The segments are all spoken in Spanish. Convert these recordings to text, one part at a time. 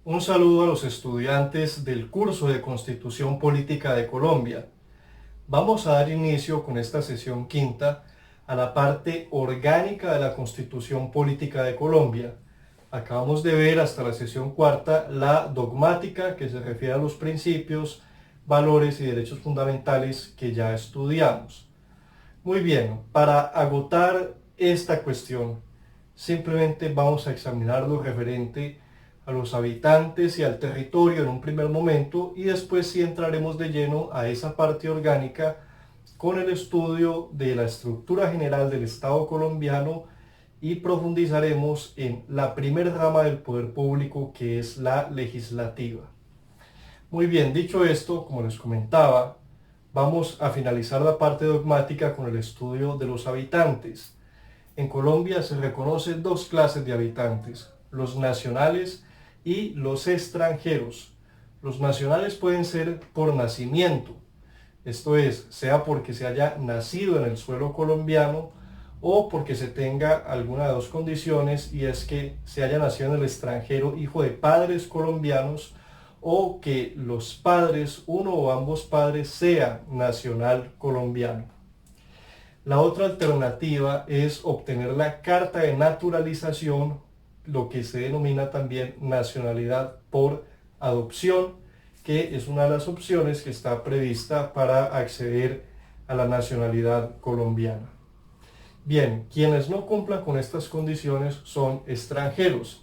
Un saludo a los estudiantes del curso de Constitución Política de Colombia. Vamos a dar inicio con esta sesión quinta a la parte orgánica de la Constitución Política de Colombia. Acabamos de ver hasta la sesión cuarta la dogmática, que se refiere a los principios, valores y derechos fundamentales que ya estudiamos. Muy bien, para agotar esta cuestión, simplemente vamos a examinar lo referente a los habitantes y al territorio en un primer momento, y después sí entraremos de lleno a esa parte orgánica con el estudio de la estructura general del Estado colombiano y profundizaremos en la primera rama del poder público, que es la legislativa. Muy bien, dicho esto, como les comentaba, vamos a finalizar la parte dogmática con el estudio de los habitantes. En Colombia se reconocen dos clases de habitantes: los nacionales y los extranjeros. Los nacionales pueden ser por nacimiento, esto es, sea porque se haya nacido en el suelo colombiano o porque se tenga alguna de dos condiciones, y es que se haya nacido en el extranjero hijo de padres colombianos, o que los padres, uno o ambos padres, sea nacional colombiano. La otra alternativa es obtener la carta de naturalización, lo que se denomina también nacionalidad por adopción, que es una de las opciones que está prevista para acceder a la nacionalidad colombiana. Bien, quienes no cumplan con estas condiciones son extranjeros.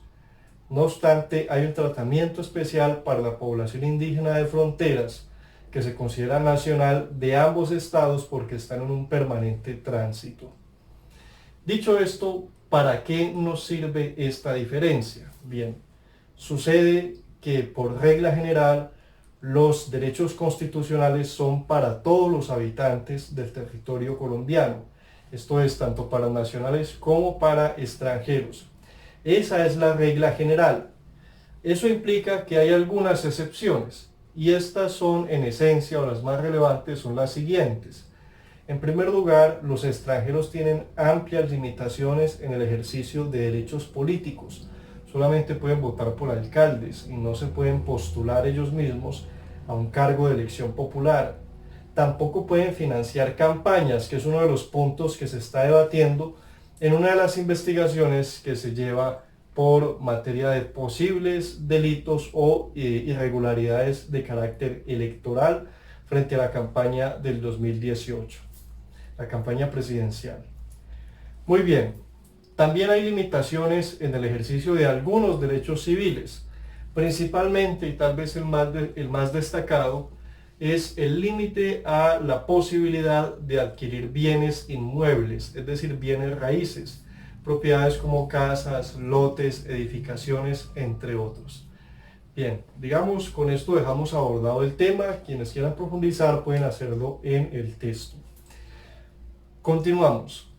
No obstante, hay un tratamiento especial para la población indígena de fronteras, que se considera nacional de ambos estados porque están en un permanente tránsito. Dicho esto, ¿para qué nos sirve esta diferencia? Bien, sucede que por regla general los derechos constitucionales son para todos los habitantes del territorio colombiano. Esto es tanto para nacionales como para extranjeros. Esa es la regla general. Eso implica que hay algunas excepciones, y estas son, en esencia, o las más relevantes, son las siguientes. En primer lugar, los extranjeros tienen amplias limitaciones en el ejercicio de derechos políticos. Solamente pueden votar por alcaldes y no se pueden postular ellos mismos a un cargo de elección popular. Tampoco pueden financiar campañas, que es uno de los puntos que se está debatiendo en una de las investigaciones que se lleva por materia de posibles delitos o irregularidades de carácter electoral frente a la campaña del 2018, la campaña presidencial. Muy bien, también hay limitaciones en el ejercicio de algunos derechos civiles, principalmente, y tal vez el más destacado, es el límite a la posibilidad de adquirir bienes inmuebles, es decir, bienes raíces, propiedades como casas, lotes, edificaciones, entre otros. Bien, digamos, con esto dejamos abordado el tema. Quienes quieran profundizar pueden hacerlo en el texto. Continuamos.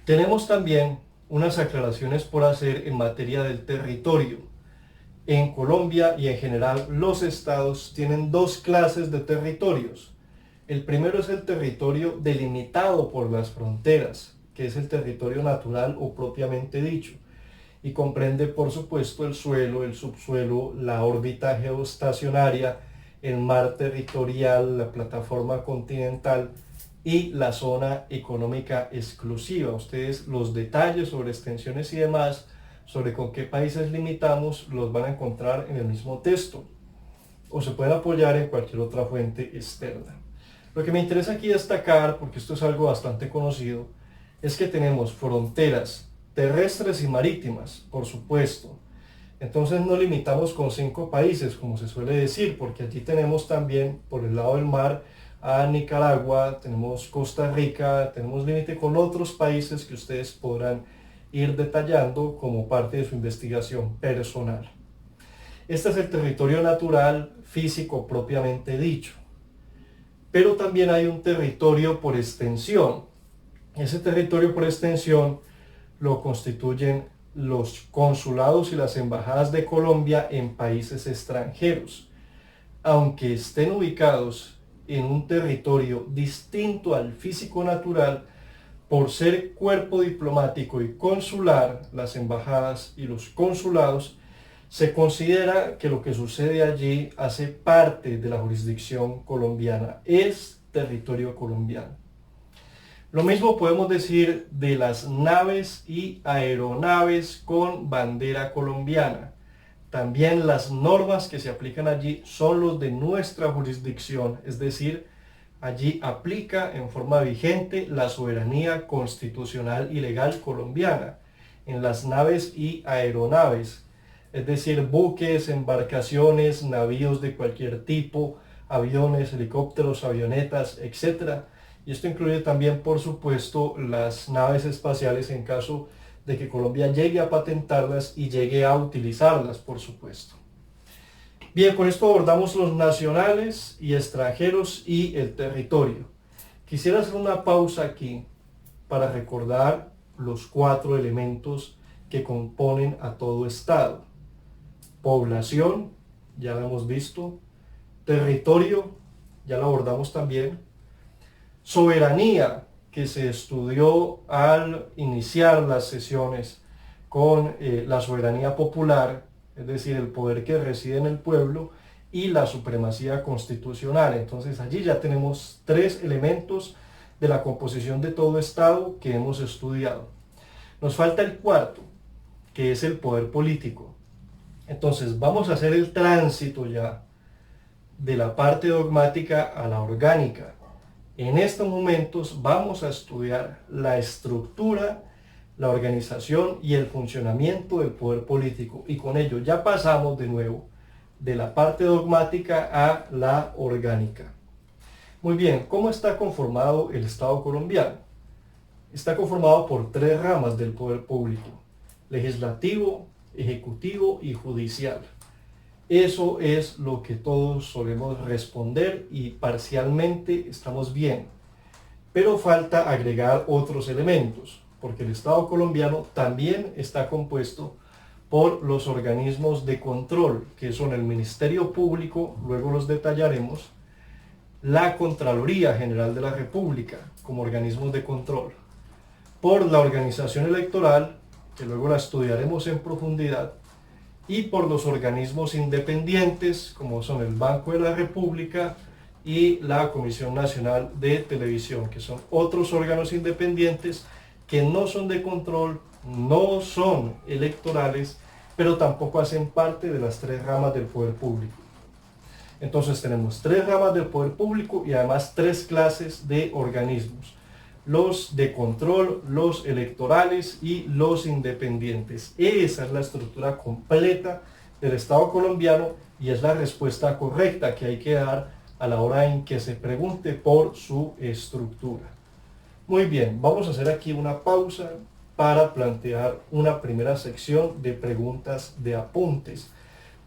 Tenemos también unas aclaraciones por hacer en materia del territorio. En Colombia y en general los estados tienen dos clases de territorios. El primero es el territorio delimitado por las fronteras, que es el territorio natural o propiamente dicho, y comprende, por supuesto, el suelo, el subsuelo, la órbita geoestacionaria, el mar territorial, la plataforma continental y la zona económica exclusiva. Ustedes los detalles sobre extensiones y demás, sobre con qué países limitamos, los van a encontrar en el mismo texto, o se pueden apoyar en cualquier otra fuente externa. Lo que me interesa aquí destacar, porque esto es algo bastante conocido, es que tenemos fronteras terrestres y marítimas, por supuesto. Entonces no limitamos con 5 países, como se suele decir, porque aquí tenemos también, por el lado del mar, a Nicaragua, tenemos Costa Rica, tenemos límite con otros países que ustedes podrán ir detallando como parte de su investigación personal. Este es el territorio natural, físico propiamente dicho. Pero también hay un territorio por extensión. Ese territorio por extensión lo constituyen los consulados y las embajadas de Colombia en países extranjeros. Aunque estén ubicados en un territorio distinto al físico natural, por ser cuerpo diplomático y consular, las embajadas y los consulados Se considera que lo que sucede allí hace parte de la jurisdicción colombiana, es territorio colombiano. Lo mismo podemos decir de las naves y aeronaves con bandera colombiana. También las normas que se aplican allí son los de nuestra jurisdicción, es decir, allí aplica en forma vigente la soberanía constitucional y legal colombiana en las naves y aeronaves, es decir, buques, embarcaciones, navíos de cualquier tipo, aviones, helicópteros, avionetas, etc. Y esto incluye también, por supuesto, las naves espaciales en caso de que Colombia llegue a patentarlas y llegue a utilizarlas, por supuesto. Bien, con esto abordamos los nacionales y extranjeros y el territorio. Quisiera hacer una pausa aquí para recordar los 4 elementos que componen a todo Estado. Población, ya lo hemos visto. Territorio, ya lo abordamos también. Soberanía, que se estudió al iniciar las sesiones con la soberanía popular, es decir, el poder que reside en el pueblo, y la supremacía constitucional. Entonces allí ya tenemos 3 elementos de la composición de todo Estado que hemos estudiado. Nos falta el cuarto, que es el poder político. Entonces vamos a hacer el tránsito ya de la parte dogmática a la orgánica. En estos momentos vamos a estudiar la estructura, la organización y el funcionamiento del poder político. Y con ello ya pasamos de nuevo de la parte dogmática a la orgánica. Muy bien, ¿cómo está conformado el Estado colombiano? Está conformado por 3 ramas del poder público: legislativo, ejecutivo y judicial. Eso es lo que todos solemos responder y parcialmente estamos bien. Pero falta agregar otros elementos, porque el Estado colombiano también está compuesto por los organismos de control, que son el Ministerio Público, luego los detallaremos, la Contraloría General de la República como organismos de control, por la organización electoral, que luego la estudiaremos en profundidad, y por los organismos independientes, como son el Banco de la República y la Comisión Nacional de Televisión, que son otros órganos independientes que no son de control, no son electorales, pero tampoco hacen parte de las 3 ramas del poder público. Entonces tenemos 3 ramas del poder público y además 3 clases de organismos: los de control, los electorales y los independientes. Esa es la estructura completa del Estado colombiano y es la respuesta correcta que hay que dar a la hora en que se pregunte por su estructura. Muy bien, vamos a hacer aquí una pausa para plantear una primera sección de preguntas de apuntes.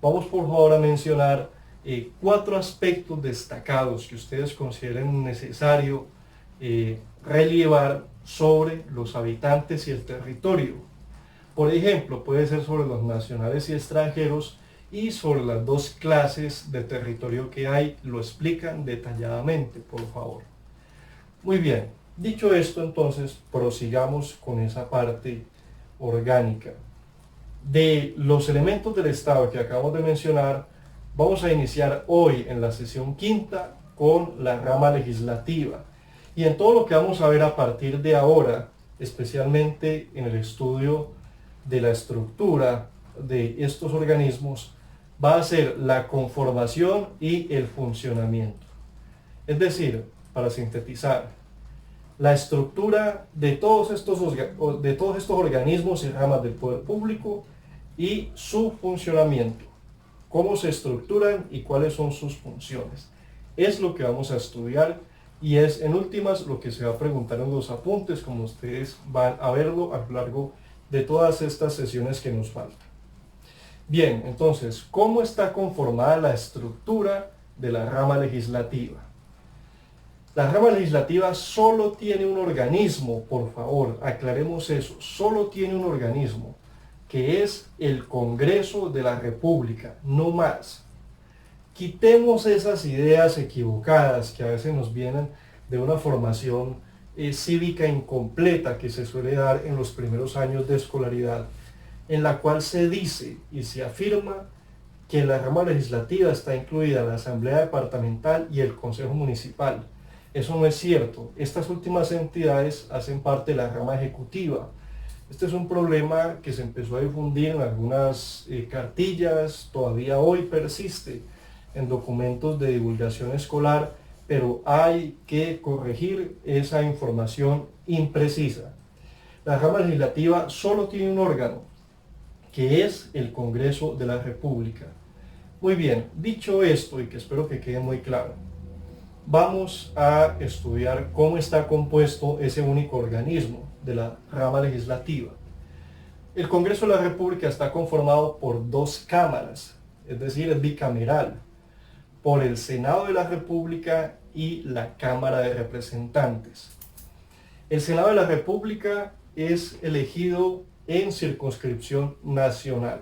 Vamos por favor a mencionar 4 aspectos destacados que ustedes consideren necesario relevar sobre los habitantes y el territorio. Por ejemplo, puede ser sobre los nacionales y extranjeros y sobre las 2 clases de territorio que hay. Lo explican detalladamente, por favor. Muy bien, dicho esto, entonces prosigamos con esa parte orgánica. De los elementos del Estado que acabamos de mencionar, vamos a iniciar hoy en la sesión quinta con la rama legislativa. Y en todo lo que vamos a ver a partir de ahora, especialmente en el estudio de la estructura de estos organismos, va a ser la conformación y el funcionamiento. Es decir, para sintetizar, la estructura de todos estos organismos y ramas del poder público y su funcionamiento, cómo se estructuran y cuáles son sus funciones. Es lo que vamos a estudiar y es en últimas lo que se va a preguntar en los apuntes, como ustedes van a verlo a lo largo de todas estas sesiones que nos faltan. Bien, entonces, ¿cómo está conformada la estructura de la rama legislativa? La rama legislativa solo tiene un organismo, por favor, aclaremos eso, solo tiene un organismo, que es el Congreso de la República, no más. Quitemos esas ideas equivocadas que a veces nos vienen de una formación cívica incompleta que se suele dar en los primeros años de escolaridad. en la cual se dice y se afirma que la rama legislativa está incluida la Asamblea Departamental y el Consejo Municipal. Eso no es cierto. Estas últimas entidades hacen parte de la rama ejecutiva. Este es un problema que se empezó a difundir en algunas cartillas, todavía hoy persiste en documentos de divulgación escolar, pero hay que corregir esa información imprecisa. La rama legislativa solo tiene un órgano, que es el Congreso de la República. Muy bien, dicho esto, y que espero que quede muy claro, vamos a estudiar cómo está compuesto ese único organismo de la rama legislativa. El Congreso de la República está conformado por dos cámaras, es decir, es bicameral, por el Senado de la República y la Cámara de Representantes. El Senado de la República es elegido en circunscripción nacional.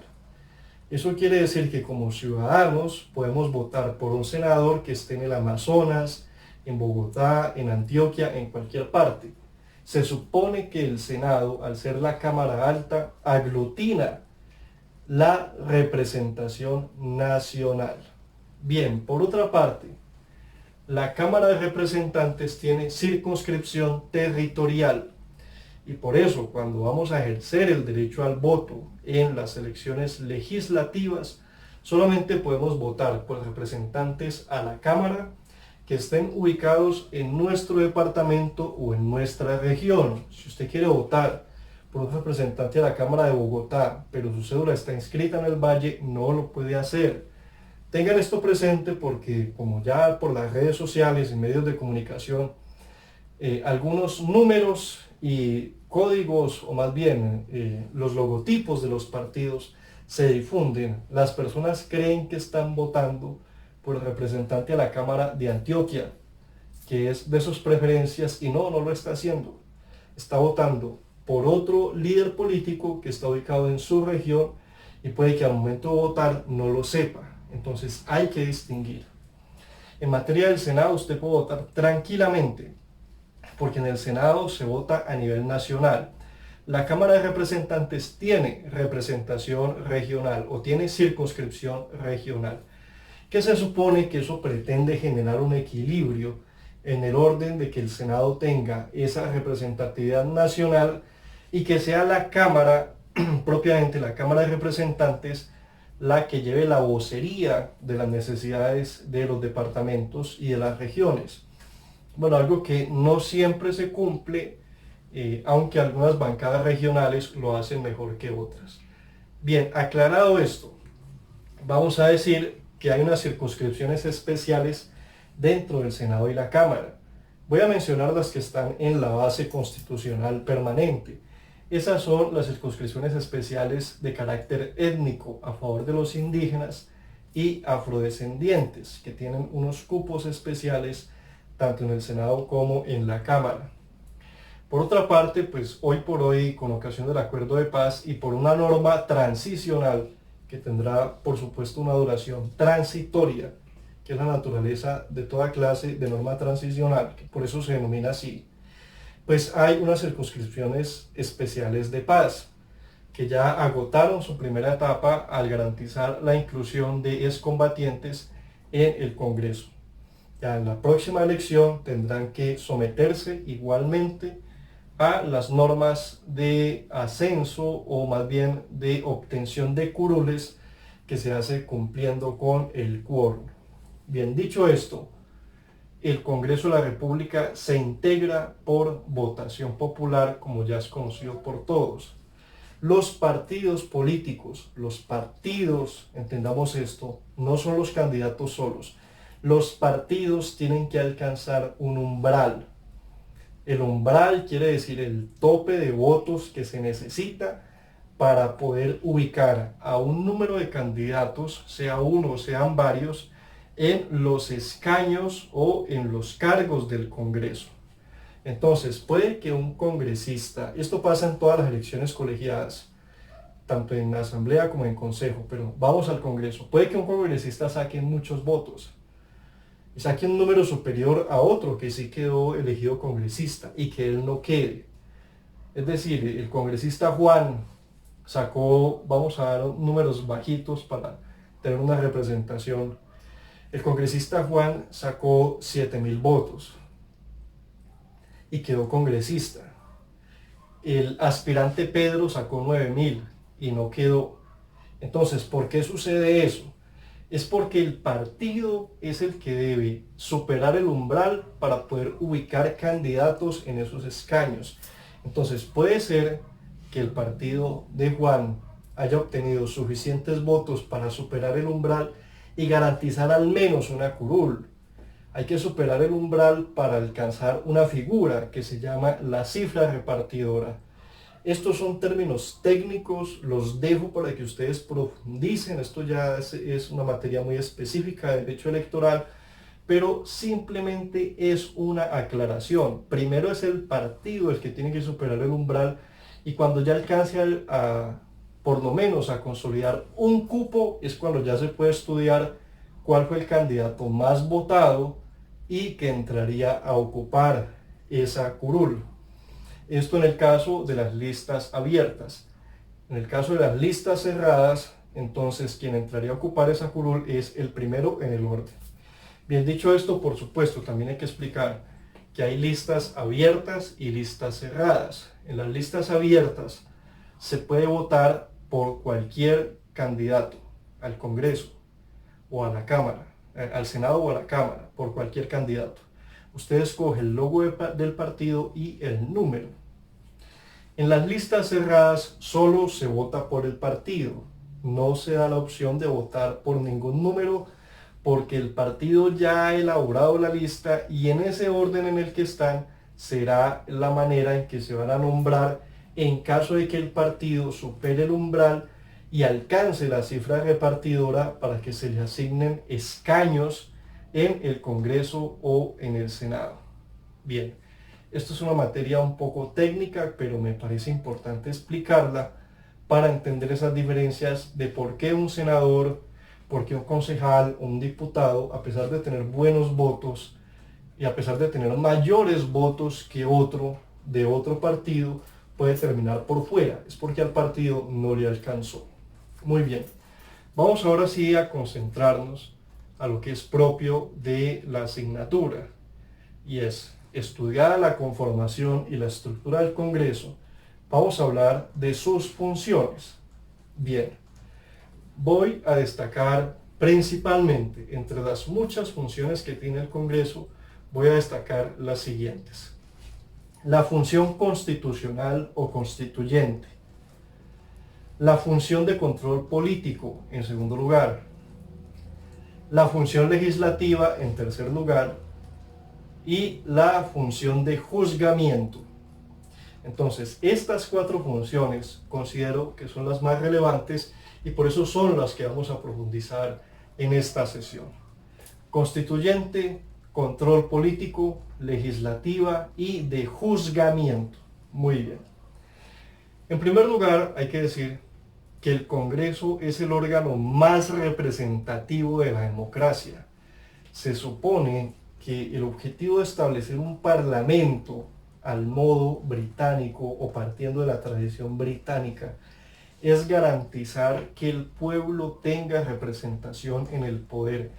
Eso quiere decir que como ciudadanos podemos votar por un senador que esté en el Amazonas, en Bogotá, en Antioquia, en cualquier parte. Se supone que el Senado, al ser la Cámara Alta, aglutina la representación nacional. Bien, por otra parte, la Cámara de Representantes tiene circunscripción territorial. Y por eso, cuando vamos a ejercer el derecho al voto en las elecciones legislativas, solamente podemos votar por representantes a la Cámara que estén ubicados en nuestro departamento o en nuestra región. Si usted quiere votar por un representante a la Cámara de Bogotá, pero su cédula está inscrita en el Valle, no lo puede hacer. Tengan esto presente porque, como ya por las redes sociales y medios de comunicación, algunos números y códigos, o más bien los logotipos de los partidos se difunden. Las personas creen que están votando por el representante a la Cámara de Antioquia, que es de sus preferencias, y no lo está haciendo. Está votando por otro líder político que está ubicado en su región y puede que al momento de votar no lo sepa. Entonces hay que distinguir. En materia del Senado usted puede votar tranquilamente, porque en el Senado se vota a nivel nacional. La Cámara de Representantes tiene representación regional o tiene circunscripción regional, que se supone que eso pretende generar un equilibrio en el orden de que el Senado tenga esa representatividad nacional y que sea la Cámara, propiamente la Cámara de Representantes, la que lleve la vocería de las necesidades de los departamentos y de las regiones. Bueno, algo que no siempre se cumple, aunque algunas bancadas regionales lo hacen mejor que otras. Bien, aclarado esto, vamos a decir que hay unas circunscripciones especiales dentro del Senado y la Cámara. Voy a mencionar las que están en la base constitucional permanente. Esas son las circunscripciones especiales de carácter étnico a favor de los indígenas y afrodescendientes, que tienen unos cupos especiales tanto en el Senado como en la Cámara. Por otra parte, pues hoy por hoy, con ocasión del acuerdo de paz y por una norma transicional que tendrá por supuesto una duración transitoria, que es la naturaleza de toda clase de norma transicional, que por eso se denomina así, pues hay unas circunscripciones especiales de paz que ya agotaron su primera etapa al garantizar la inclusión de excombatientes en el Congreso. Ya en la próxima elección tendrán que someterse igualmente a las normas de ascenso o más bien de obtención de curules que se hace cumpliendo con el quórum. Bien, dicho esto, el Congreso de la República se integra por votación popular, como ya es conocido por todos. Los partidos políticos, entendamos esto, no son los candidatos solos. Los partidos tienen que alcanzar un umbral. El umbral quiere decir el tope de votos que se necesita para poder ubicar a un número de candidatos, sea uno o sean varios, en los escaños o en los cargos del Congreso. Entonces, puede que un congresista, esto pasa en todas las elecciones colegiadas, tanto en asamblea como en consejo, pero vamos al Congreso, puede que un congresista saque muchos votos, y saque un número superior a otro que sí quedó elegido congresista y que él no quede. Es decir, el congresista Juan sacó, vamos a dar números bajitos para tener una representación. El congresista Juan sacó 7.000 votos y quedó congresista. El aspirante Pedro sacó 9.000 y no quedó. Entonces, ¿por qué sucede eso? Es porque el partido es el que debe superar el umbral para poder ubicar candidatos en esos escaños. Entonces, puede ser que el partido de Juan haya obtenido suficientes votos para superar el umbral y garantizar al menos una curul. Hay que superar el umbral para alcanzar una figura que se llama la cifra repartidora. Estos son términos técnicos, los dejo para que ustedes profundicen. Esto ya es una materia muy específica de derecho electoral, pero simplemente es una aclaración. Primero es el partido el que tiene que superar el umbral, y cuando ya alcance por lo menos a consolidar un cupo, es cuando ya se puede estudiar cuál fue el candidato más votado y que entraría a ocupar esa curul. Esto en el caso de las listas abiertas. En el caso de las listas cerradas, entonces quien entraría a ocupar esa curul es el primero en el orden. Bien, dicho esto, por supuesto, también hay que explicar que hay listas abiertas y listas cerradas. En las listas abiertas se puede votar por cualquier candidato al Congreso o a la Cámara, al Senado o a la Cámara, por cualquier candidato. Usted escoge el logo del partido y el número. En las listas cerradas solo se vota por el partido. No se da la opción de votar por ningún número, porque el partido ya ha elaborado la lista y en ese orden en el que están será la manera en que se van a nombrar en caso de que el partido supere el umbral y alcance la cifra repartidora para que se le asignen escaños en el Congreso o en el Senado. Bien, esto es una materia un poco técnica, pero me parece importante explicarla para entender esas diferencias de por qué un senador, por qué un concejal o un diputado, a pesar de tener buenos votos y a pesar de tener mayores votos que otro de otro partido, puede terminar por fuera. Es porque al partido no le alcanzó. Muy bien, vamos ahora sí a concentrarnos a lo que es propio de la asignatura, y es estudiada la conformación y la estructura del Congreso. Vamos a hablar de sus funciones. Bien, voy a destacar principalmente entre las muchas funciones que tiene el Congreso, voy a destacar las siguientes. La función constitucional o constituyente. La función de control político, en segundo lugar. La función legislativa, en tercer lugar. Y la función de juzgamiento. Entonces, estas cuatro funciones considero que son las más relevantes y por eso son las que vamos a profundizar en esta sesión. Constituyente, control político, legislativa y de juzgamiento. Muy bien. En primer lugar, hay que decir que el Congreso es el órgano más representativo de la democracia. Se supone que el objetivo de establecer un parlamento al modo británico o partiendo de la tradición británica es garantizar que el pueblo tenga representación en el poder.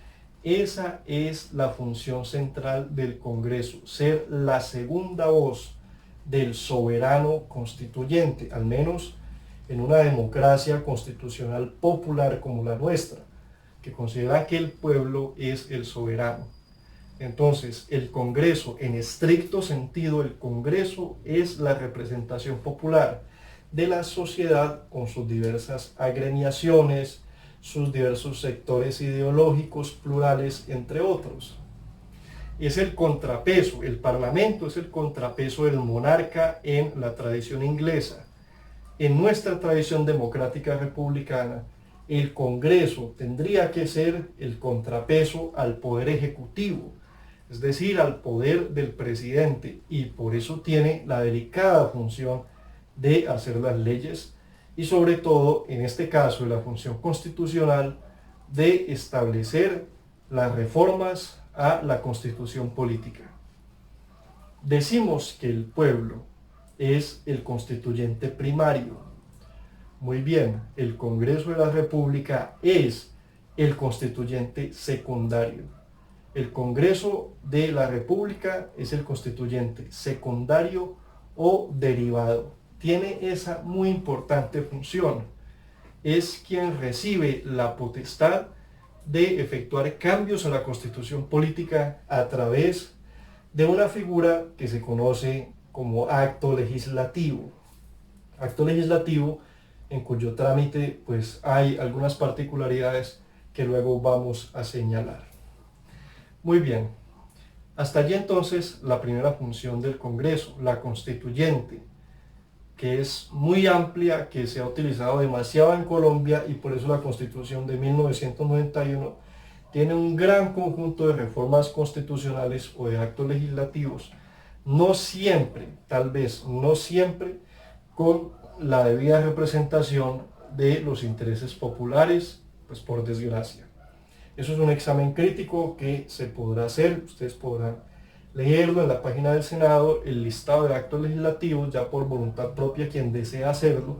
Esa es la función central del Congreso, ser la segunda voz del soberano constituyente, al menos en una democracia constitucional popular como la nuestra, que considera que el pueblo es el soberano. Entonces, el Congreso, en estricto sentido, el Congreso es la representación popular de la sociedad con sus diversas agremiaciones, sus diversos sectores ideológicos plurales, entre otros. Es el contrapeso, el Parlamento es el contrapeso del monarca en la tradición inglesa. En nuestra tradición democrática republicana, el Congreso tendría que ser el contrapeso al poder ejecutivo, es decir, al poder del presidente, y por eso tiene la delicada función de hacer las leyes y sobre todo, en este caso, la función constitucional de establecer las reformas a la constitución política. Decimos que el pueblo es el constituyente primario. Muy bien, el Congreso de la República es el constituyente secundario. El Congreso de la República es el constituyente secundario o derivado. Tiene esa muy importante función. Es quien recibe la potestad de efectuar cambios en la constitución política a través de una figura que se conoce como acto legislativo. Acto legislativo en cuyo trámite pues hay algunas particularidades que luego vamos a señalar. Muy bien, hasta allí entonces la primera función del Congreso, la constituyente, que es muy amplia, que se ha utilizado demasiado en Colombia y por eso la Constitución de 1991 tiene un gran conjunto de reformas constitucionales o de actos legislativos, no siempre, tal vez no siempre, con la debida representación de los intereses populares, pues por desgracia. Eso es un examen crítico que se podrá hacer, ustedes podrán leerlo en la página del Senado, el listado de actos legislativos, ya por voluntad propia quien desea hacerlo,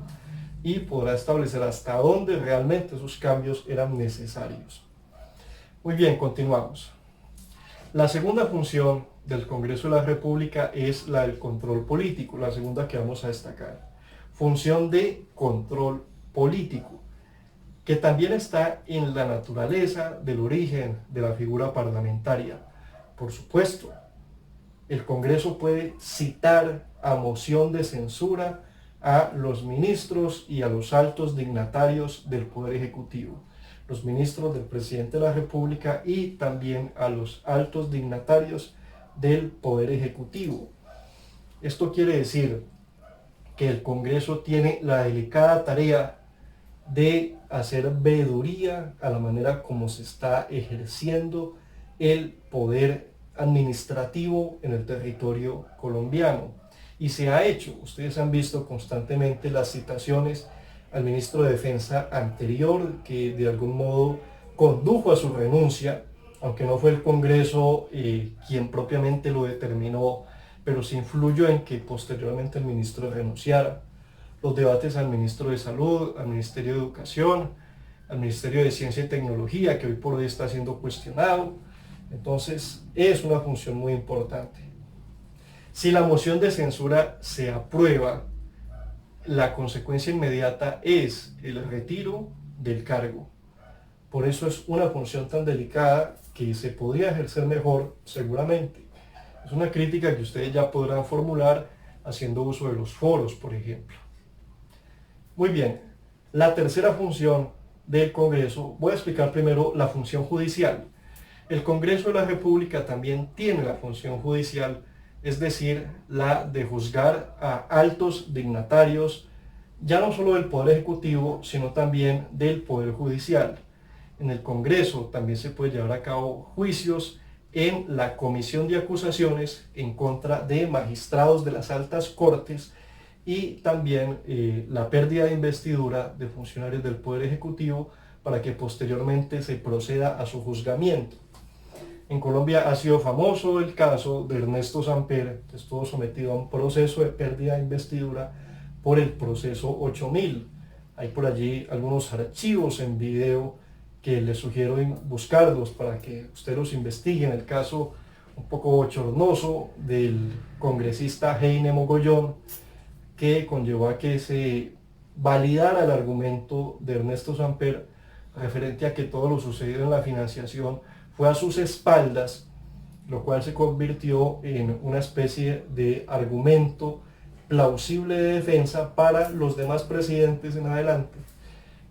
y podrá establecer hasta dónde realmente esos cambios eran necesarios. Muy bien, continuamos. La segunda función del Congreso de la República es la del control político, la segunda que vamos a destacar. Función de control político, que también está en la naturaleza del origen de la figura parlamentaria. Por supuesto, el Congreso puede citar a moción de censura a los ministros y a los altos dignatarios del Poder Ejecutivo, los ministros del Presidente de la República y también a los altos dignatarios del Poder Ejecutivo. Esto quiere decir que el Congreso tiene la delicada tarea de hacer veeduría a la manera como se está ejerciendo el poder administrativo en el territorio colombiano. Y se ha hecho, ustedes han visto constantemente las citaciones al ministro de Defensa anterior, que de algún modo condujo a su renuncia, aunque no fue el Congreso quien propiamente lo determinó, pero sí influyó en que posteriormente el ministro renunciara. Los debates al ministro de Salud, al Ministerio de Educación, al Ministerio de Ciencia y Tecnología, que hoy por hoy está siendo cuestionado. Entonces, es una función muy importante. Si la moción de censura se aprueba, la consecuencia inmediata es el retiro del cargo. Por eso es una función tan delicada que se podría ejercer mejor, seguramente. Es una crítica que ustedes ya podrán formular haciendo uso de los foros, por ejemplo. Muy bien, la tercera función del Congreso, voy a explicar primero la función judicial. El Congreso de la República también tiene la función judicial, es decir, la de juzgar a altos dignatarios, ya no solo del Poder Ejecutivo, sino también del Poder Judicial. En el Congreso también se puede llevar a cabo juicios en la comisión de acusaciones en contra de magistrados de las altas cortes y también la pérdida de investidura de funcionarios del Poder Ejecutivo para que posteriormente se proceda a su juzgamiento. En Colombia ha sido famoso el caso de Ernesto Samper, que estuvo sometido a un proceso de pérdida de investidura por el proceso 8000. Hay por allí algunos archivos en video que les sugiero buscarlos para que usted los investigue. En el caso un poco bochornoso del congresista Heine Mogollón, que conllevó a que se validara el argumento de Ernesto Samper referente a que todo lo sucedido en la financiación fue a sus espaldas, lo cual se convirtió en una especie de argumento plausible de defensa para los demás presidentes en adelante.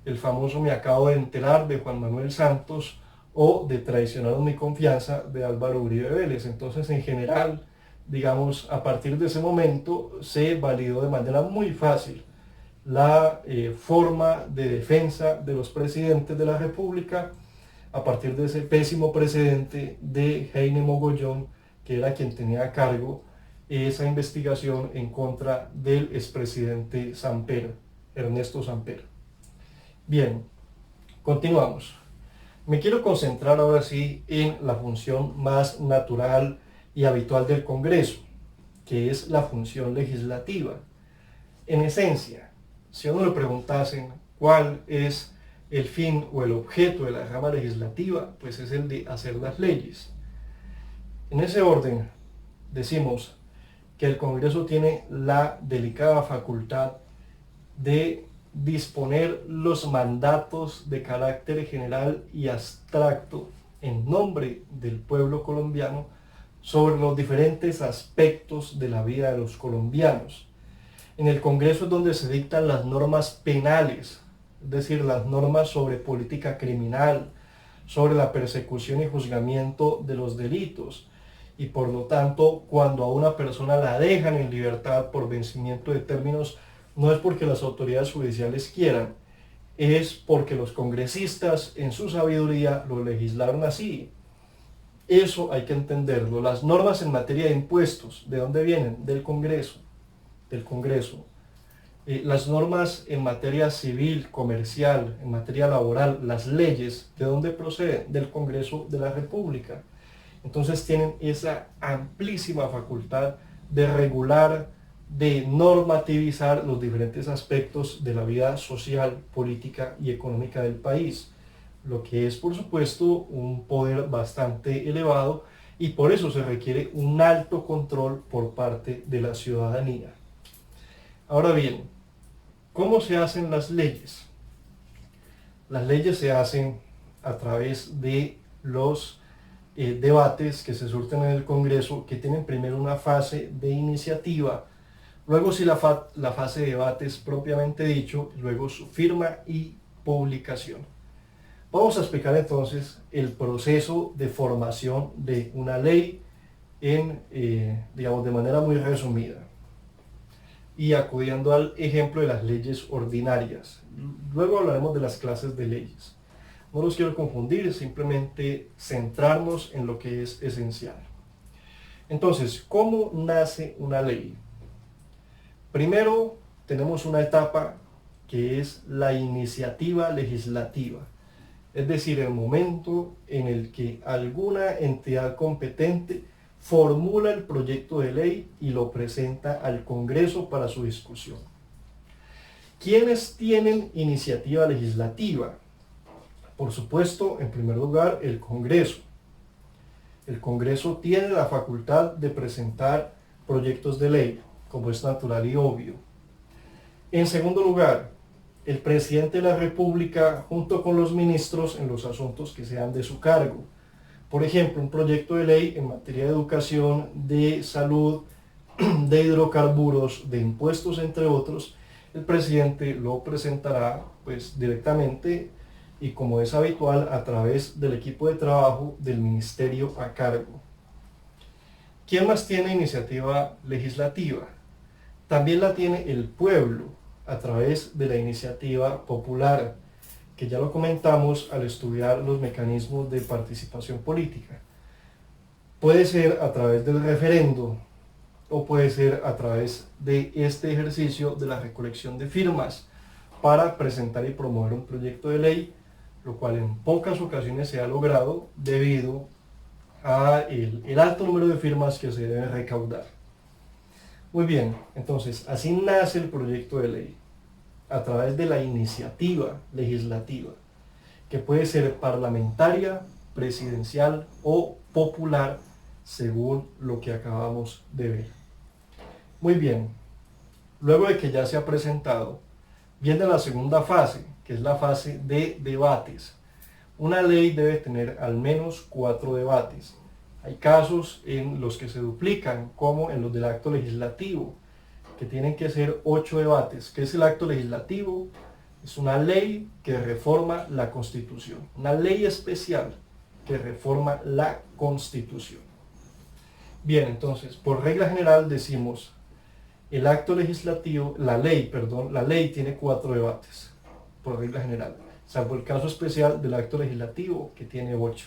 El famoso "me acabo de enterar" de Juan Manuel Santos o de "traicionaron mi confianza" de Álvaro Uribe Vélez. Entonces, en general, digamos, a partir de ese momento se validó de manera muy fácil la forma de defensa de los presidentes de la República a partir de ese pésimo precedente de Heine Mogollón, que era quien tenía a cargo esa investigación en contra del expresidente Samper, Ernesto Samper. Bien, continuamos. Me quiero concentrar ahora sí en la función más natural y habitual del Congreso, que es la función legislativa. En esencia, si a uno le preguntasen cuál es el fin o el objeto de la rama legislativa, pues es el de hacer las leyes. En ese orden, decimos que el Congreso tiene la delicada facultad de disponer los mandatos de carácter general y abstracto en nombre del pueblo colombiano sobre los diferentes aspectos de la vida de los colombianos. En el Congreso es donde se dictan las normas penales, es decir, las normas sobre política criminal, sobre la persecución y juzgamiento de los delitos. Y por lo tanto, cuando a una persona la dejan en libertad por vencimiento de términos, no es porque las autoridades judiciales quieran, es porque los congresistas en su sabiduría lo legislaron así. Eso hay que entenderlo. Las normas en materia de impuestos, ¿de dónde vienen? Del Congreso. Del Congreso. Las normas en materia civil, comercial, en materia laboral, las leyes, ¿de dónde proceden? Del Congreso de la República. Entonces tienen esa amplísima facultad de regular, de normativizar los diferentes aspectos de la vida social, política y económica del país, lo que es por supuesto un poder bastante elevado y por eso se requiere un alto control por parte de la ciudadanía. Ahora bien, ¿cómo se hacen las leyes? Las leyes se hacen a través de los debates que se surten en el Congreso, que tienen primero una fase de iniciativa, luego sí la fase de debates propiamente dicho, luego su firma y publicación. Vamos a explicar entonces el proceso de formación de una ley digamos, de manera muy resumida y acudiendo al ejemplo de las leyes ordinarias. Luego hablaremos de las clases de leyes. No los quiero confundir, simplemente centrarnos en lo que es esencial. Entonces, ¿cómo nace una ley? Primero, tenemos una etapa que es la iniciativa legislativa, es decir, el momento en el que alguna entidad competente formula el proyecto de ley y lo presenta al Congreso para su discusión. ¿Quiénes tienen iniciativa legislativa? Por supuesto, en primer lugar, el Congreso. El Congreso tiene la facultad de presentar proyectos de ley, como es natural y obvio. En segundo lugar, el presidente de la República junto con los ministros en los asuntos que sean de su cargo. Por ejemplo, un proyecto de ley en materia de educación, de salud, de hidrocarburos, de impuestos, entre otros, el presidente lo presentará pues directamente y como es habitual a través del equipo de trabajo del ministerio a cargo. ¿Quién más tiene iniciativa legislativa? También la tiene el pueblo a través de la iniciativa popular, que ya lo comentamos al estudiar los mecanismos de participación política. Puede ser a través del referendo o puede ser a través de este ejercicio de la recolección de firmas para presentar y promover un proyecto de ley, lo cual en pocas ocasiones se ha logrado debido a el alto número de firmas que se deben recaudar. Muy bien, entonces así nace el proyecto de ley, a través de la iniciativa legislativa, que puede ser parlamentaria, presidencial o popular, según lo que acabamos de ver. Muy bien, luego de que ya se ha presentado, viene la segunda fase, que es la fase de debates. Una ley debe tener al menos 4 debates. Hay casos en los que se duplican, como en los del acto legislativo, que tienen que ser 8 debates. ¿Qué es el acto legislativo? Es una ley que reforma la Constitución, una ley especial que reforma la Constitución. Bien, entonces, por regla general decimos, el acto legislativo, la ley tiene 4 debates, por regla general, salvo el caso especial del acto legislativo, que tiene 8.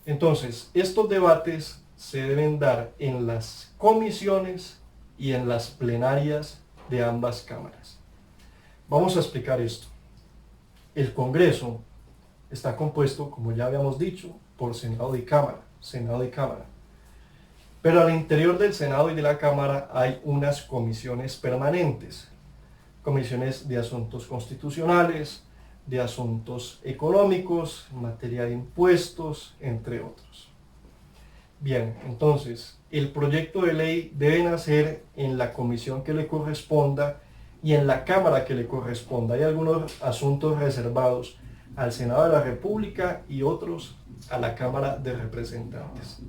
Entonces, estos debates se deben dar en las comisiones y en las plenarias de ambas cámaras. Vamos a explicar esto. El Congreso está compuesto, como ya habíamos dicho, por Senado y Cámara. Pero al interior del Senado y de la Cámara hay unas comisiones permanentes. comisiones de asuntos constitucionales, de asuntos económicos, en materia de impuestos, entre otros. Bien, entonces, el proyecto de ley debe nacer en la comisión que le corresponda y en la Cámara que le corresponda. Hay algunos asuntos reservados al Senado de la República y otros a la Cámara de Representantes.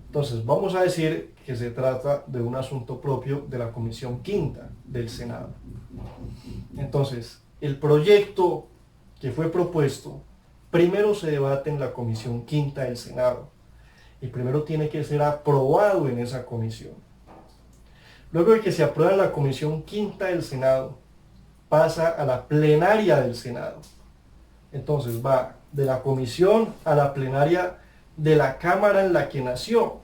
Entonces, vamos a decir que se trata de un asunto propio de la Comisión Quinta del Senado. Entonces, el proyecto que fue propuesto primero se debate en la Comisión Quinta del Senado y primero tiene que ser aprobado en esa comisión. Luego de que se aprueba en la Comisión Quinta del Senado, pasa a la plenaria del Senado. Entonces va de la comisión a la plenaria de la Cámara en la que nació,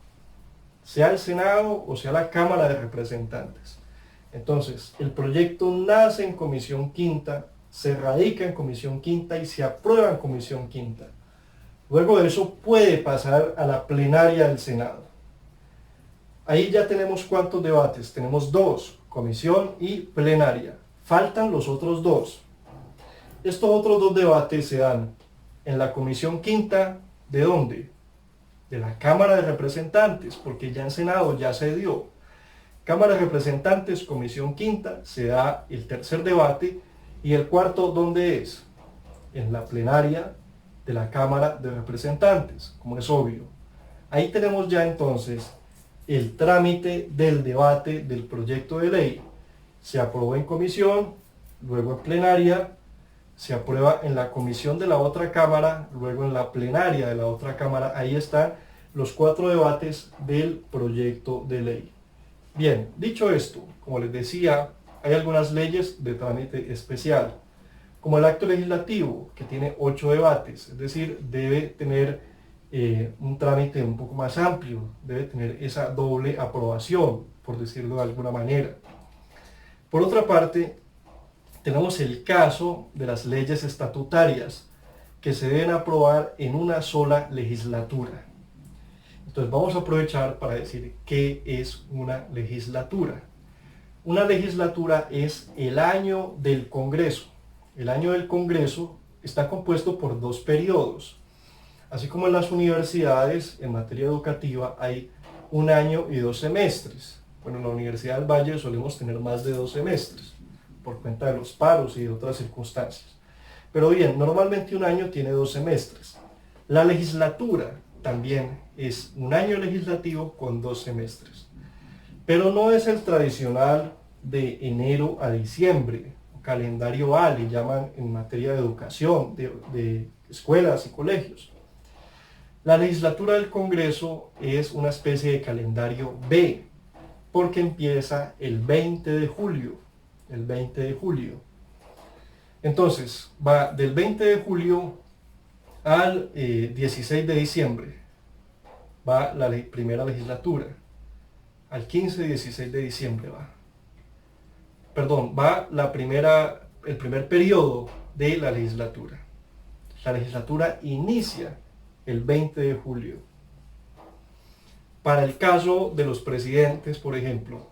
sea el Senado o sea la Cámara de Representantes. Entonces, el proyecto nace en Comisión Quinta, se radica en Comisión Quinta y se aprueba en Comisión Quinta. Luego de eso puede pasar a la plenaria del Senado. Ahí ya tenemos ¿cuántos debates? Tenemos 2, comisión y plenaria. Faltan los otros 2. Estos otros 2 debates se dan en la Comisión Quinta, ¿de dónde? De la Cámara de Representantes, porque ya en Senado ya se dio. Cámara de Representantes, Comisión Quinta, se da el tercer debate, y el cuarto, ¿dónde es? En la plenaria de la Cámara de Representantes, como es obvio. Ahí tenemos ya entonces el trámite del debate del proyecto de ley. Se aprobó en comisión, luego en plenaria, se aprueba en la comisión de la otra Cámara, luego en la plenaria de la otra Cámara. Ahí están los 4 debates del proyecto de ley. Bien, dicho esto, como les decía, hay algunas leyes de trámite especial, como el acto legislativo, que tiene 8 debates, es decir, debe tener un trámite un poco más amplio, debe tener esa doble aprobación, por decirlo de alguna manera. Por otra parte, tenemos el caso de las leyes estatutarias, que se deben aprobar en una sola legislatura. Entonces vamos a aprovechar para decir qué es una legislatura. Una legislatura es el año del Congreso. El año del Congreso está compuesto por 2 periodos. Así como en las universidades, en materia educativa, hay 1 año y 2 semestres. Bueno, en la Universidad del Valle solemos tener más de 2 semestres, por cuenta de los paros y de otras circunstancias. Pero bien, normalmente un año tiene 2 semestres. La legislatura también es un año legislativo con 2 semestres. Pero no es el tradicional de enero a diciembre, calendario A, le llaman en materia de educación, de escuelas y colegios. La legislatura del Congreso es una especie de calendario B, porque empieza el 20 de julio. El 20 de julio. Entonces, va del 20 de julio al 16 de diciembre. Va la primera legislatura. Al 15 y 16 de diciembre va. Perdón, va el primer periodo de la legislatura. La legislatura inicia el 20 de julio. Para el caso de los presidentes, por ejemplo,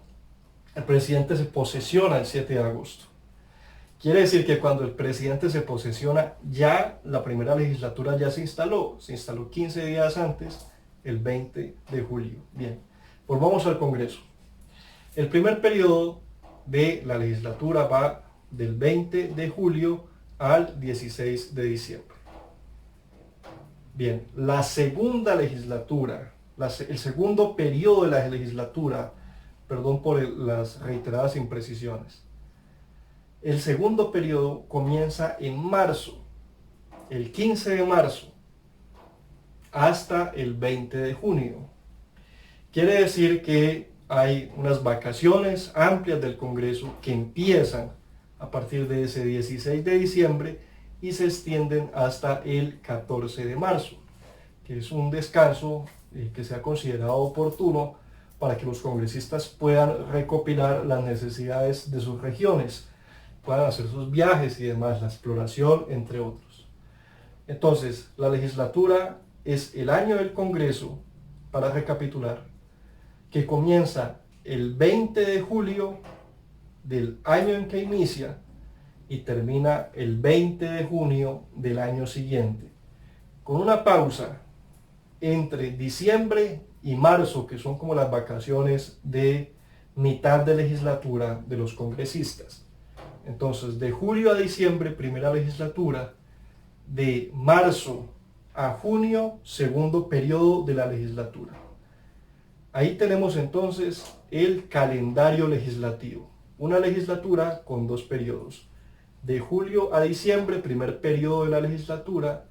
el presidente se posesiona el 7 de agosto. Quiere decir que cuando el presidente se posesiona, ya la primera legislatura ya se instaló 15 días antes, el 20 de julio. Bien, volvamos al Congreso. El primer periodo de la legislatura va del 20 de julio al 16 de diciembre. Bien, la segunda legislatura, el segundo periodo de la legislatura, perdón por las reiteradas imprecisiones. El segundo periodo comienza en marzo, el 15 de marzo, hasta el 20 de junio. Quiere decir que hay unas vacaciones amplias del Congreso que empiezan a partir de ese 16 de diciembre y se extienden hasta el 14 de marzo, que es un descanso que se ha considerado oportuno para que los congresistas puedan recopilar las necesidades de sus regiones, puedan hacer sus viajes y demás, la exploración, entre otros. Entonces, la legislatura es el año del Congreso, para recapitular, que comienza el 20 de julio del año en que inicia y termina el 20 de junio del año siguiente, con una pausa entre diciembre y marzo, que son como las vacaciones de mitad de legislatura de los congresistas. Entonces, de julio a diciembre, primera legislatura; de marzo a junio, segundo periodo de la legislatura. Ahí tenemos entonces el calendario legislativo. Una legislatura con 2 periodos. De julio a diciembre, primer periodo de la legislatura,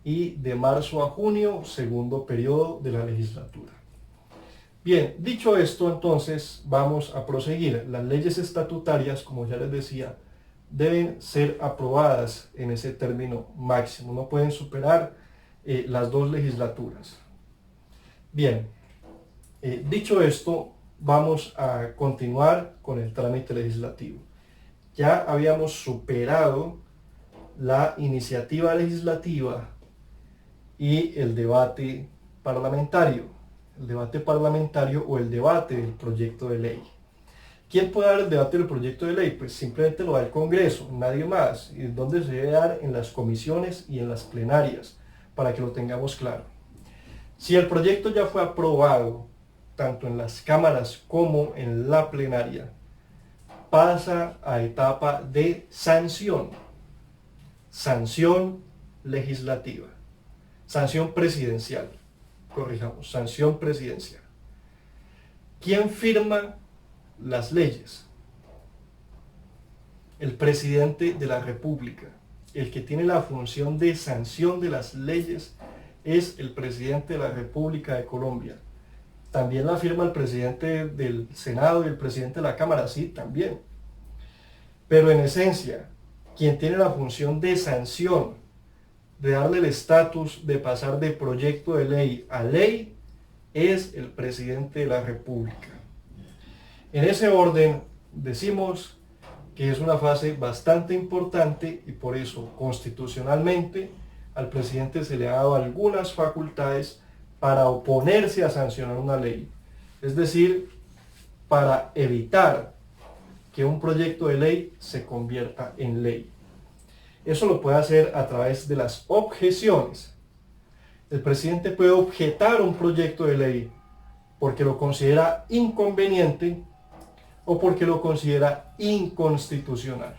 y de marzo a junio, segundo periodo de la legislatura. Bien, dicho esto, entonces vamos a proseguir. Las leyes estatutarias, como ya les decía, deben ser aprobadas en ese término máximo. No pueden superar las 2 legislaturas. Bien, dicho esto, vamos a continuar con el trámite legislativo. Ya habíamos superado la iniciativa legislativa y el debate parlamentario. El debate parlamentario o el debate del proyecto de ley. ¿Quién puede dar el debate del proyecto de ley? Pues simplemente lo da el Congreso, nadie más. ¿Y dónde se debe dar? En las comisiones y en las plenarias, para que lo tengamos claro. Si el proyecto ya fue aprobado, tanto en las cámaras como en la plenaria, pasa a etapa de sanción. Sanción legislativa. Sanción presidencial. Corrijamos, sanción presidencial. ¿Quién firma las leyes? El presidente de la República. El que tiene la función de sanción de las leyes es el presidente de la República de Colombia. También la firma el presidente del Senado y el presidente de la Cámara, sí, también. Pero en esencia, quien tiene la función de sanción, de darle el estatus de pasar de proyecto de ley a ley, es el presidente de la República. En ese orden decimos que es una fase bastante importante y por eso constitucionalmente al presidente se le ha dado algunas facultades para oponerse a sancionar una ley. Es decir, para evitar que un proyecto de ley se convierta en ley. Eso lo puede hacer a través de las objeciones. El presidente puede objetar un proyecto de ley porque lo considera inconveniente o porque lo considera inconstitucional.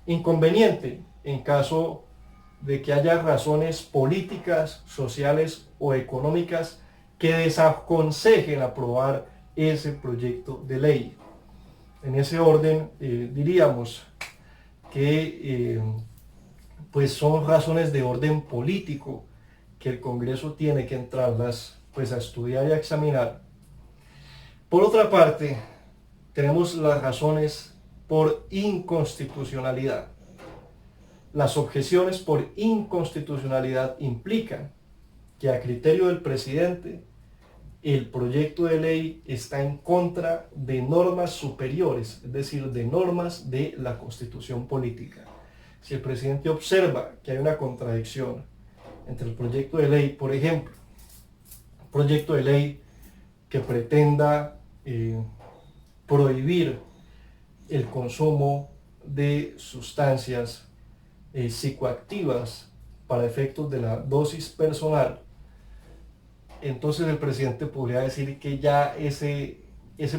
Inconveniente en caso de que haya razones políticas, sociales o económicas que desaconsejen aprobar ese proyecto de ley. En ese orden diríamos que pues son razones de orden político que el Congreso tiene que entrarlas pues a estudiar y a examinar. Por otra parte, tenemos las razones por inconstitucionalidad. Las objeciones por inconstitucionalidad implican que a criterio del presidente el proyecto de ley está en contra de normas superiores, es decir, de normas de la Constitución política. Si el presidente observa que hay una contradicción entre el proyecto de ley, por ejemplo, un proyecto de ley que pretenda prohibir el consumo de sustancias psicoactivas para efectos de la dosis personal, entonces el presidente podría decir que ya ese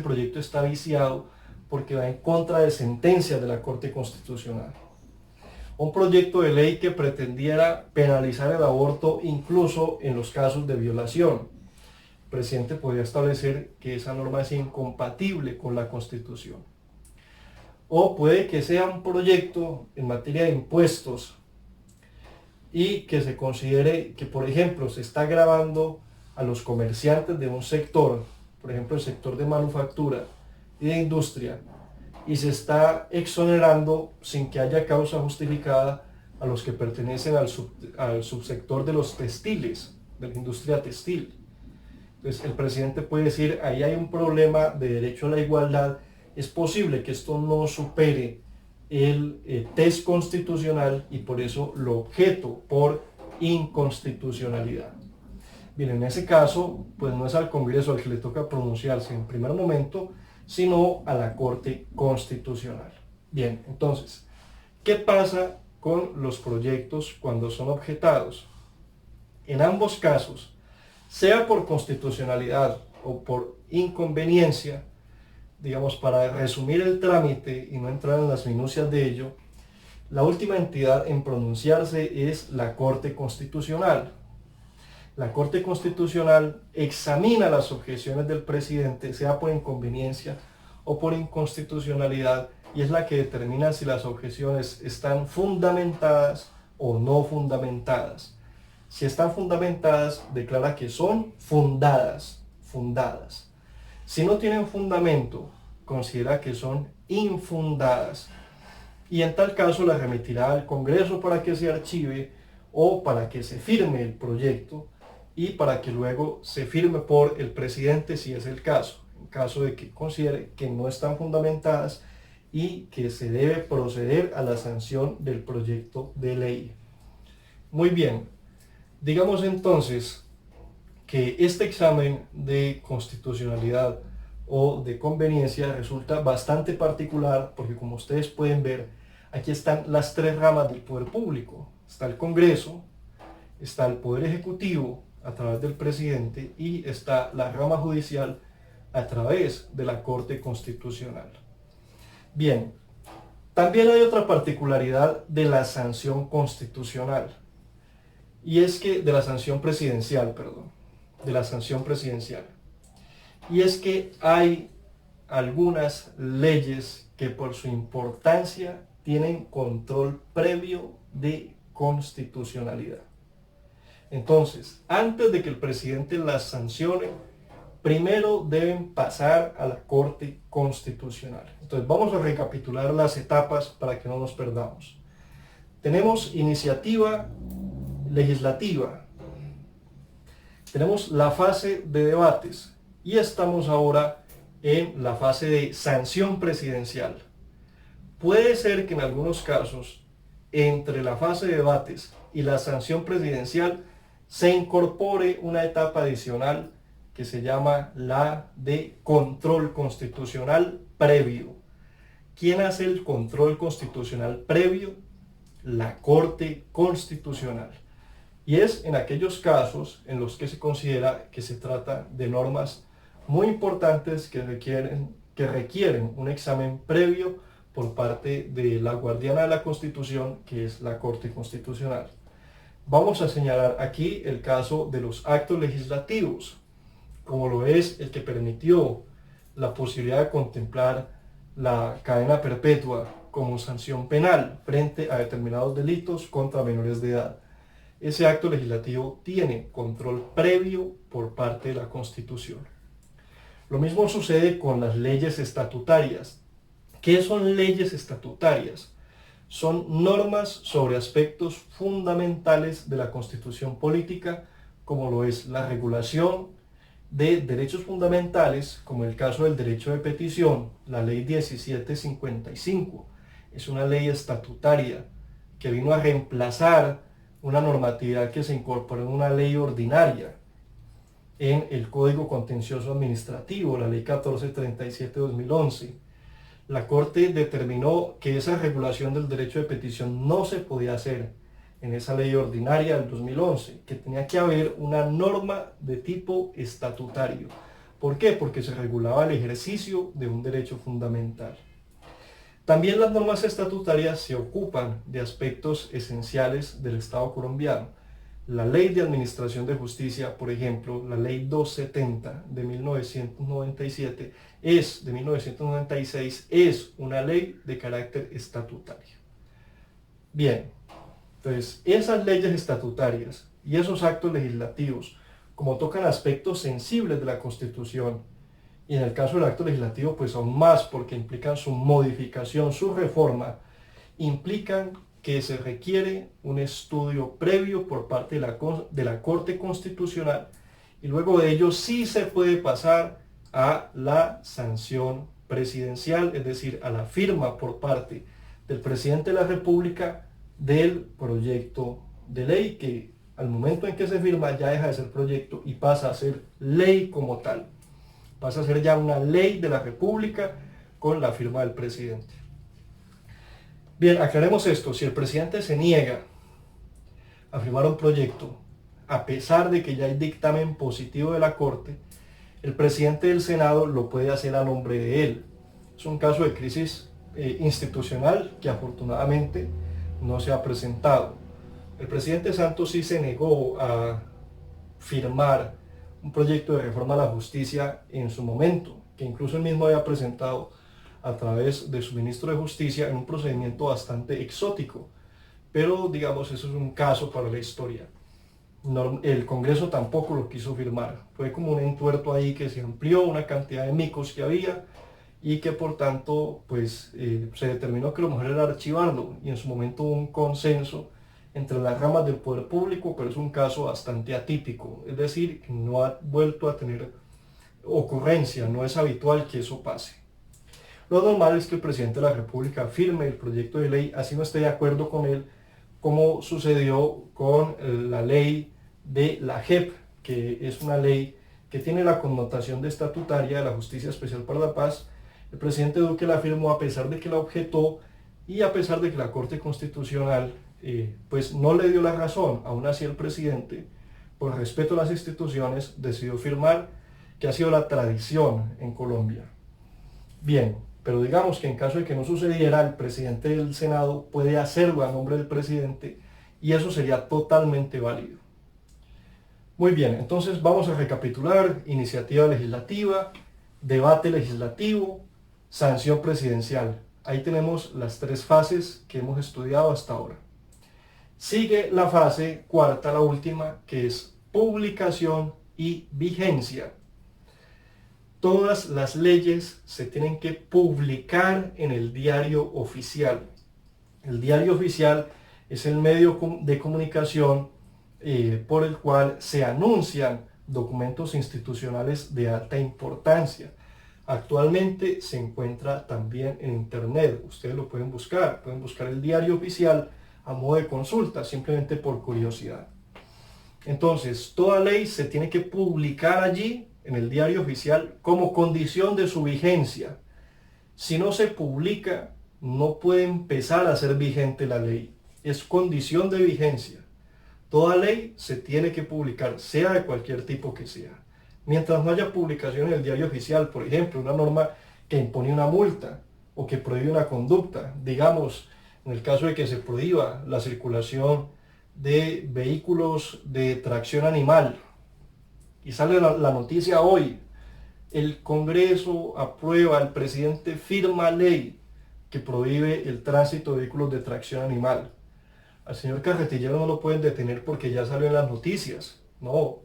proyecto está viciado porque va en contra de sentencias de la Corte Constitucional. Un proyecto de ley que pretendiera penalizar el aborto incluso en los casos de violación. El presidente podría establecer que esa norma es incompatible con la Constitución. O puede que sea un proyecto en materia de impuestos y que se considere que, por ejemplo, se está gravando a los comerciantes de un sector, por ejemplo el sector de manufactura y de industria, y se está exonerando sin que haya causa justificada a los que pertenecen al subsector de los textiles, de la industria textil. Entonces el presidente puede decir, ahí hay un problema de derecho a la igualdad, es posible que esto no supere el test constitucional y por eso lo objeto por inconstitucionalidad. Bien, en ese caso, pues no es al Congreso al que le toca pronunciarse en primer momento, sino a la Corte Constitucional. Bien, entonces, ¿qué pasa con los proyectos cuando son objetados? En ambos casos, sea por constitucionalidad o por inconveniencia, digamos, para resumir el trámite y no entrar en las minucias de ello, la última entidad en pronunciarse es la Corte Constitucional. La Corte Constitucional examina las objeciones del presidente, sea por inconveniencia o por inconstitucionalidad, y es la que determina si las objeciones están fundamentadas o no fundamentadas. Si están fundamentadas, declara que son fundadas. Si no tienen fundamento, considera que son infundadas. Y en tal caso la remitirá al Congreso para que se archive o para que se firme el proyecto y para que luego se firme por el presidente si es el caso. En caso de que considere que no están fundamentadas y que se debe proceder a la sanción del proyecto de ley. Muy bien, digamos entonces que este examen de constitucionalidad o de conveniencia resulta bastante particular porque, como ustedes pueden ver, aquí están las tres ramas del poder público. Está el Congreso, está el Poder Ejecutivo a través del presidente y está la rama judicial a través de la Corte Constitucional. Bien, también hay otra particularidad de la sanción constitucional, y es que de la sanción presidencial, y es que hay algunas leyes que por su importancia tienen control previo de constitucionalidad. Entonces, antes de que el presidente las sancione, primero deben pasar a la Corte Constitucional. Entonces, vamos a recapitular las etapas para que no nos perdamos. Tenemos iniciativa legislativa, tenemos la fase de debates y estamos ahora en la fase de sanción presidencial. Puede ser que en algunos casos, entre la fase de debates y la sanción presidencial, se incorpore una etapa adicional que se llama la de control constitucional previo. ¿Quién hace el control constitucional previo? La Corte Constitucional. Y es en aquellos casos en los que se considera que se trata de normas muy importantes que requieren un examen previo por parte de la guardiana de la Constitución, que es la Corte Constitucional. Vamos a señalar aquí el caso de los actos legislativos, como lo es el que permitió la posibilidad de contemplar la cadena perpetua como sanción penal frente a determinados delitos contra menores de edad. Ese acto legislativo tiene control previo por parte de la Constitución. Lo mismo sucede con las leyes estatutarias. ¿Qué son leyes estatutarias? Son normas sobre aspectos fundamentales de la Constitución política, como lo es la regulación de derechos fundamentales, como el caso del derecho de petición, la Ley 1755. Es una ley estatutaria que vino a reemplazar una normatividad que se incorporó en una ley ordinaria en el Código Contencioso Administrativo, la Ley 1437-2011. La Corte determinó que esa regulación del derecho de petición no se podía hacer en esa ley ordinaria del 2011, que tenía que haber una norma de tipo estatutario. ¿Por qué? Porque se regulaba el ejercicio de un derecho fundamental. También las normas estatutarias se ocupan de aspectos esenciales del Estado colombiano. La Ley de Administración de Justicia, por ejemplo, la Ley 270 de 1997 de 1996, es una ley de carácter estatutario. Bien, entonces esas leyes estatutarias y esos actos legislativos, como tocan aspectos sensibles de la Constitución, y en el caso del acto legislativo pues aún más porque implican su modificación, su reforma, implican que se requiere un estudio previo por parte de la Corte Constitucional, y luego de ello sí se puede pasar a la sanción presidencial, es decir, a la firma por parte del presidente de la República del proyecto de ley, que al momento en que se firma ya deja de ser proyecto y pasa a ser ley como tal. pasa a ser ya una ley de la República con la firma del presidente. Bien, aclaremos esto: si el presidente se niega a firmar un proyecto, a pesar de que ya hay dictamen positivo de la Corte, el presidente del Senado lo puede hacer a nombre de él. Es un caso de crisis institucional que afortunadamente no se ha presentado. El presidente Santos sí se negó a firmar un proyecto de reforma a la justicia en su momento, que incluso él mismo había presentado a través de su ministro de Justicia en un procedimiento bastante exótico. Pero digamos, eso es un caso para la historia. El Congreso tampoco lo quiso firmar. Fue como un entuerto ahí que se amplió una cantidad de micos que había y que por tanto pues se determinó que lo mejor era archivarlo, y en su momento hubo un consenso entre las ramas del poder público, pero es un caso bastante atípico, es decir, no ha vuelto a tener ocurrencia, no es habitual que eso pase. Lo normal es que el presidente de la República firme el proyecto de ley, así no esté de acuerdo con él, como sucedió con la ley de la JEP, que es una ley que tiene la connotación de estatutaria de la Justicia Especial para la Paz. El presidente Duque la firmó a pesar de que la objetó y a pesar de que la Corte Constitucional pues no le dio la razón. Aún así el presidente, por respeto a las instituciones, decidió firmar, que ha sido la tradición en Colombia. Bien, pero digamos que en caso de que no sucediera, el presidente del Senado puede hacerlo a nombre del presidente y eso sería totalmente válido. Muy bien, entonces vamos a recapitular: iniciativa legislativa, debate legislativo, sanción presidencial. Ahí tenemos las tres fases que hemos estudiado hasta ahora. Sigue la fase cuarta, la última, que es publicación y vigencia. Todas las leyes se tienen que publicar en el diario oficial. El diario oficial es el medio de comunicación por el cual se anuncian documentos institucionales de alta importancia. Actualmente se encuentra también en internet, ustedes lo pueden buscar el diario oficial a modo de consulta, simplemente por curiosidad. Entonces, toda ley se tiene que publicar allí en el diario oficial como condición de su vigencia. Si no se publica, no puede empezar a ser vigente la ley. Es condición de vigencia. Toda ley se tiene que publicar, sea de cualquier tipo que sea. Mientras no haya publicación en el diario oficial, por ejemplo, una norma que impone una multa o que prohíbe una conducta, digamos, en el caso de que se prohíba la circulación de vehículos de tracción animal, y sale la noticia hoy, el Congreso aprueba, el presidente firma ley que prohíbe el tránsito de vehículos de tracción animal. Al señor carretillero no lo pueden detener porque ya salió en las noticias. No,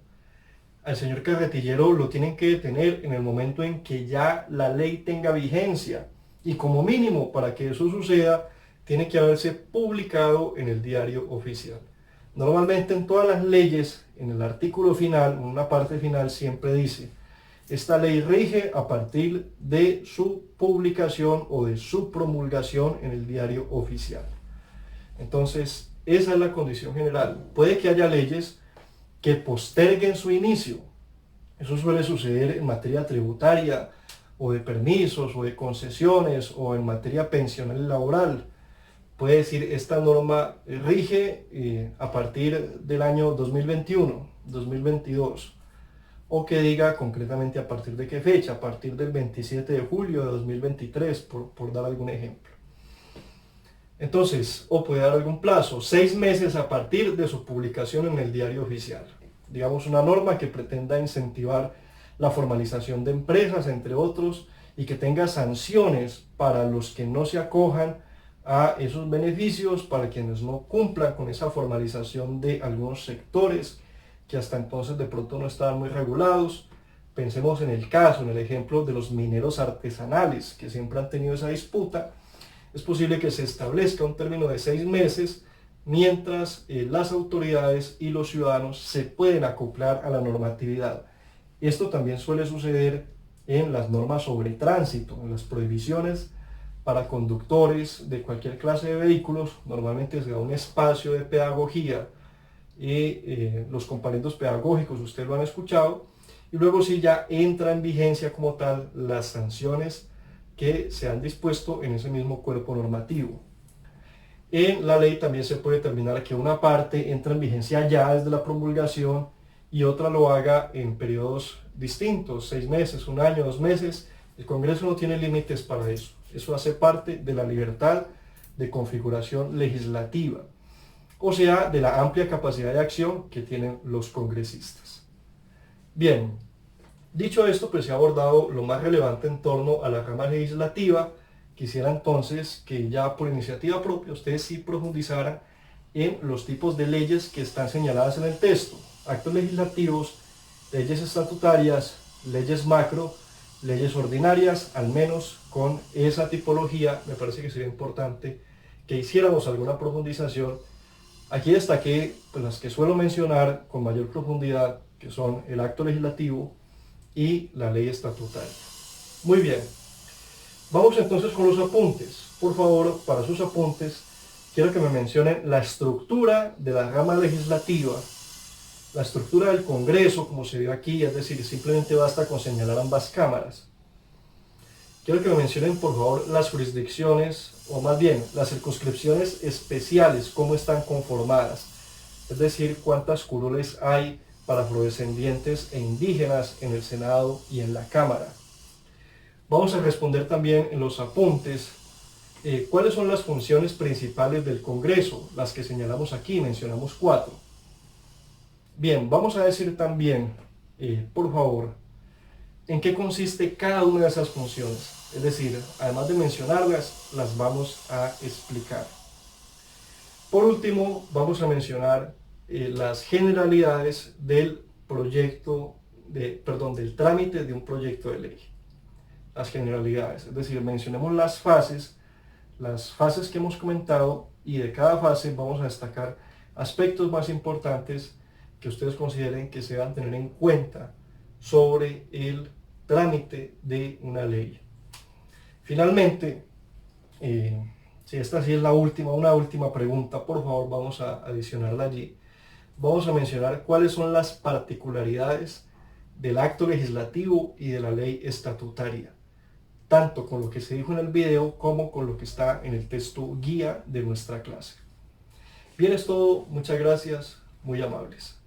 al señor carretillero lo tienen que detener en el momento en que ya la ley tenga vigencia. Y como mínimo, para que eso suceda, tiene que haberse publicado en el diario oficial. Normalmente en todas las leyes, en el artículo final, en una parte final, siempre dice: esta ley rige a partir de su publicación o de su promulgación en el diario oficial. Entonces, esa es la condición general. Puede que haya leyes que posterguen su inicio. Eso suele suceder en materia tributaria, o de permisos, o de concesiones, o en materia pensional y laboral. Puede decir: esta norma rige a partir del año 2021, 2022. O que diga concretamente a partir de qué fecha, a partir del 27 de julio de 2023, por dar algún ejemplo. Entonces, o puede dar algún plazo, 6 meses a partir de su publicación en el diario oficial. Digamos, una norma que pretenda incentivar la formalización de empresas, entre otros, y que tenga sanciones para los que no se acojan a esos beneficios, para quienes no cumplan con esa formalización de algunos sectores que hasta entonces de pronto no estaban muy regulados. Pensemos en el caso, en el ejemplo de los mineros artesanales, que siempre han tenido esa disputa. Es posible que se establezca un término de 6 meses, mientras las autoridades y los ciudadanos se pueden acoplar a la normatividad. Esto también suele suceder en las normas sobre tránsito, en las prohibiciones para conductores de cualquier clase de vehículos. Normalmente se da un espacio de pedagogía y los comparendos pedagógicos, ustedes lo han escuchado, y luego sí ya entra en vigencia como tal las sanciones que se han dispuesto en ese mismo cuerpo normativo. En la ley también se puede determinar que una parte entra en vigencia ya desde la promulgación y otra lo haga en periodos distintos, 6 meses, 1 año, 2 meses. El Congreso no tiene límites para eso. Eso hace parte de la libertad de configuración legislativa, o sea, de la amplia capacidad de acción que tienen los congresistas. Bien, dicho esto, pues se ha abordado lo más relevante en torno a la rama legislativa. Quisiera entonces que ya por iniciativa propia ustedes sí profundizaran en los tipos de leyes que están señaladas en el texto: actos legislativos, leyes estatutarias, leyes macro, leyes ordinarias. Al menos con esa tipología me parece que sería importante que hiciéramos alguna profundización. Aquí destaqué pues, las que suelo mencionar con mayor profundidad, que son el acto legislativo y la ley estatutaria. Muy bien, vamos entonces con los apuntes. Por favor, para sus apuntes, quiero que me mencionen la estructura de la rama legislativa, la estructura del Congreso, como se ve aquí, es decir, simplemente basta con señalar ambas cámaras. Quiero que me mencionen, por favor, las jurisdicciones, o más bien, las circunscripciones especiales, cómo están conformadas, es decir, cuántas curules hay para afrodescendientes e indígenas en el Senado y en la Cámara. Vamos a responder también en los apuntes cuáles son las funciones principales del Congreso, las que señalamos aquí, mencionamos 4. Bien, vamos a decir también, por favor, en qué consiste cada una de esas funciones. Es decir, además de mencionarlas, las vamos a explicar. Por último, vamos a mencionar las generalidades del del trámite de un proyecto de ley. Las generalidades, es decir, mencionemos las fases que hemos comentado, y de cada fase vamos a destacar aspectos más importantes que ustedes consideren que se van a tener en cuenta sobre el trámite de una ley. Finalmente, si esta sí es una última pregunta, por favor vamos a adicionarla allí. Vamos a mencionar cuáles son las particularidades del acto legislativo y de la ley estatutaria, tanto con lo que se dijo en el video como con lo que está en el texto guía de nuestra clase. Bien, es todo. Muchas gracias. Muy amables.